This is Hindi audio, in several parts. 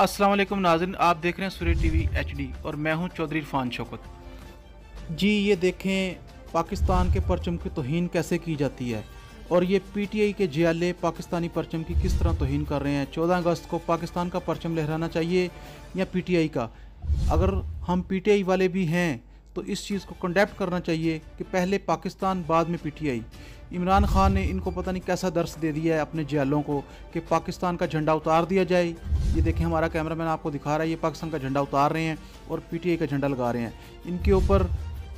अस्सलाम वालेकुम नाज़रीन, आप देख रहे हैं सूर्य टीवी एचडी और मैं हूं चौधरी इरफान शौकत। जी ये देखें पाकिस्तान के परचम की तौहीन कैसे की जाती है और ये पीटीआई के जियाले पाकिस्तानी परचम की किस तरह तौहीन कर रहे हैं। 14 अगस्त को पाकिस्तान का परचम लहराना चाहिए या पीटीआई का। अगर हम पीटीआई वाले भी हैं तो इस चीज़ को कंडेप्ट करना चाहिए कि पहले पाकिस्तान बाद में पीटीआई। इमरान खान ने इनको पता नहीं कैसा दर्स दे दिया है अपने जियालों को कि पाकिस्तान का झंडा उतार दिया जाए। ये देखें, हमारा कैमरामैन आपको दिखा रहा है, ये पाकिस्तान का झंडा उतार रहे हैं और पीटीआई का झंडा लगा रहे हैं। इनके ऊपर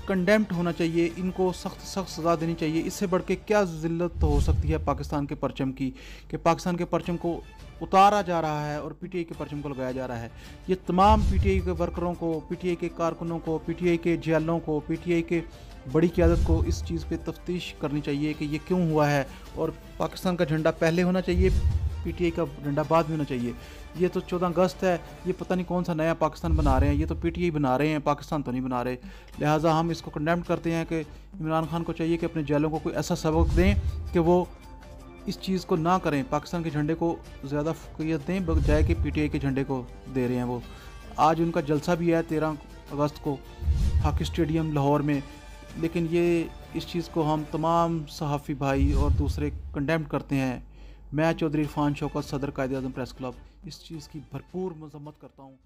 कंडेम्प्ट होना चाहिए, इनको सख्त सख्त सज़ा देनी चाहिए। इससे बढ़ के क्या ज़िल्लत हो सकती है पाकिस्तान के परचम की कि पाकिस्तान के परचम को उतारा जा रहा है और पीटीआई के परचम को लगाया जा रहा है। ये तमाम पीटीआई के वर्करों को, पीटीआई के कारकुनों को, पीटीआई के जियालों को, पीटीआई के बड़ी क़यादत को इस चीज़ पे तफ्तीश करनी चाहिए कि ये क्यों हुआ है और पाकिस्तान का झंडा पहले होना चाहिए, पीटीआई का झंडा बाद में होना चाहिए। ये तो 14 अगस्त है, ये पता नहीं कौन सा नया पाकिस्तान बना रहे हैं, ये तो पीटीआई बना रहे हैं, पाकिस्तान तो नहीं बना रहे। लिहाजा हम इसको कंडेम करते हैं कि इमरान खान को चाहिए कि अपने जेलों को कोई ऐसा सबक दें कि वो इस चीज़ को ना करें, पाकिस्तान के झंडे को ज़्यादा फ़ोकियत दें बजाय कि पीटीआई के झंडे को दे रहे हैं। वो आज उनका जलसा भी है 13 अगस्त को हॉकी स्टेडियम लाहौर में, लेकिन ये इस चीज़ को हम तमाम सहाफ़ी भाई और दूसरे कंडेम करते हैं। मैं चौधरी इरफान शौकत, सदर कायदे आज़म प्रेस क्लब, इस चीज़ की भरपूर मज़म्मत करता हूँ।